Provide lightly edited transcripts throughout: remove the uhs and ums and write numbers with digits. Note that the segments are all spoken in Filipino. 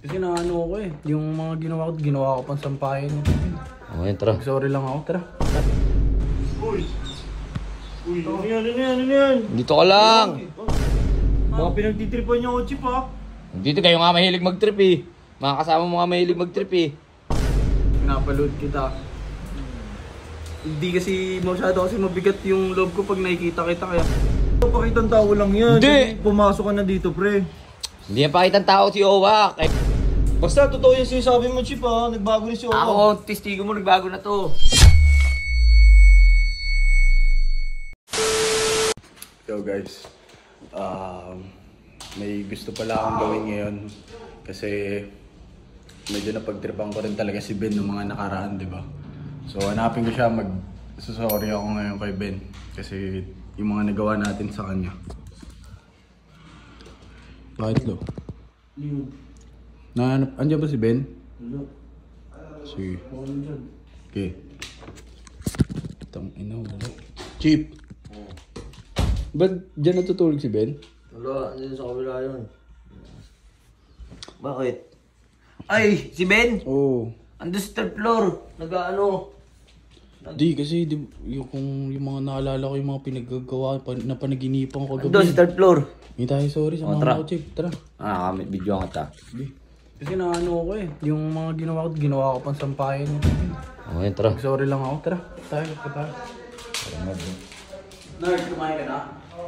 Kasi naano ko eh. Yung mga ginawa ko pang sampahin. Okay, tara. Sorry lang ako, tara. Uy! Uy, ano yan? Dito ka lang. Mga pinagtitripan niyo ako, Chip, ha? Dito kayo nga mahilig mag-trip eh. Mga kasama mo nga mahilig mag-trip eh. Pinapaload kita. Hindi kasi masyado kasi mabigat yung loob ko pag nakikita kita kaya. Pakitang tao lang yan. Hindi. Pumasok ka na dito, pre. Hindi yan pakitang tao si Owa. Basta, totoo yung sinasabi mo, Chip, ha? Nagbago rin si Owa. Ako, testigo mo, nagbago na to. Yo guys, may gusto pala akong gawin ngayon kasi medyo napagtripan ko rin talaga si Ben ng mga nakaraan, di ba? So hanapin ko siya, sorry ako ngayon kay Ben kasi yung mga nagawa natin sa kanya. Bakit lo? Andiyan ba si Ben? Sige. Okay. Itong ina wala. Chip! Ba't dyan natutulog si Ben? Wala, andun sa kabila yun. Bakit? Ay, si Ben? Oo. Andun sa third floor. Nag-ano? Di kasi yung mga naalala ko yung mga pinaggagawa na panaginipan ko Andun sa kagabi. third floor. May tayo sorry sa tara. mga ko, Chip. Tara. Kami, video nga ta. Kasi naano ko eh. Yung mga ginawa ko pang sampahin. Okay, tara. Sorry lang ako. Tara. Tayo. Nerd, kumain ka na?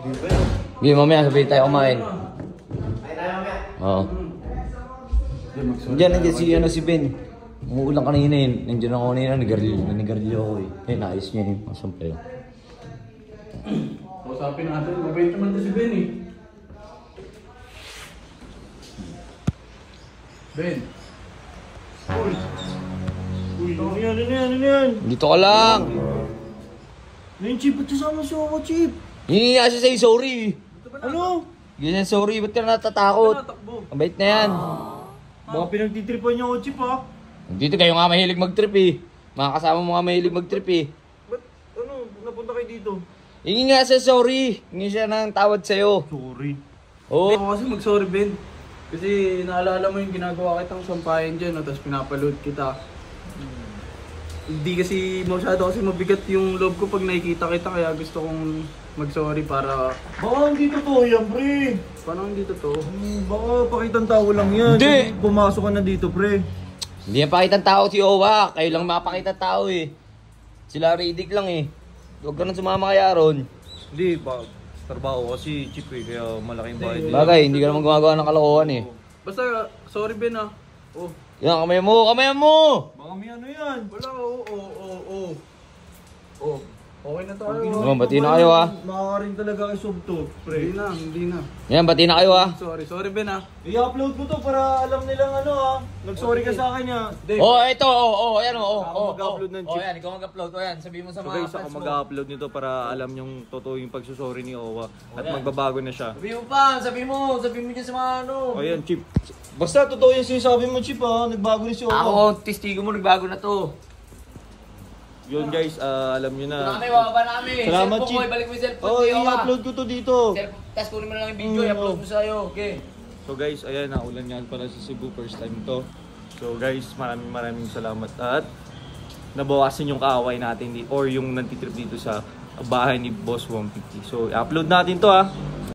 Hindi, mamaya sabihin tayo kumain. Oo. Diyan, nandiyan si Ben. Umuulang kanina yun. Nandiyan ako kanina, nanigarilyo ako eh. Eh, naayos niya yun. Masampay yun. Usapin natin. Mabait naman to si Ben eh. Ben. Uy, ano yan? Dito ka lang. Ano yung Chip? Ba't kasama si Owa, Chip? Hihingi nga siya sa'yo, sorry. Ano? Ganyan, sorry. Ba't ka natatakot? Ang bait na yan. Mga pinagtitripan niyo ako, Chip, ha? Dito kayo nga mahilig mag-trip eh. Mga kasama mo nga mahilig mag-trip eh. Ba't, napunta kayo dito? Hihingi nga siya, sorry. Hihingi siya ng tawad sa'yo. Sorry. Oo. Ako kasi mag-sorry Ben. Kasi naalala mo yung ginagawa kitang sampahin dyan, no? Tapos pinapaload kita. Hindi kasi masyado kasi mabigat yung loob ko pag nakikita kita kaya gusto kong mag-sorry para... Baka hindi totoo yan, pre. Paano hindi totoo? Baka pakitang tao lang yan. Hindi. Pumasok ka na dito, pre. Hindi yan pakitang tao si Owa. Kayo lang makapakitang tao eh. Sila ridik lang eh. Huwag ka nang sumama kaya ron. Hindi, trabaho kasi, Chip, eh. Kaya malaking bahay din. Bagay, hindi ka naman gumagawa ng kalokohan eh. Basta, sorry Ben ah. Oh. Yan, kamay mo! Kamay mo! Baka may ano yan. Wala, oh. Okay na tayo. Oh, bati na kayo ah. Makakarin talaga kay Sob to, pre. Hindi na. Yan, bati na kayo ah. Sorry Ben ah. I-upload ko to para alam nilang ano, ha. Nag-sorry ka sa akin, ha. Oh, ito, ayan oh. Ako mag-upload ng chip. Oh, yan, ikaw mag-upload. Oh, yan, sabihin mo sa So mga guys, ako fans mo. mag-upload nito para alam yung totoo yung pagsusorry ni Owa. At magbabago na siya. Sabihin mo pa, sabihin mo dyan sa mga ano. O yan, Chip. Basta totoo yung sinasabi mo, Chip, ha. Nagbago rin si Owa. Ako, testigo mo, nagbago na to. Yun guys, alam nyo na. Kami, bababa namin. Salamat, Cellphone Chip. mo, ibalik mo yung cellphone Oh, ni Owa. i-upload ko to dito. Tapos kunin mo na lang yung video, i-upload mo sa'yo. Okay. So guys, ayan, naulan yan pala sa Cebu. First time to. So guys, maraming salamat. At nabawasan yung kaaway natin or yung nantitrip dito sa bahay ni Boss 150. So, i-upload natin to, ha.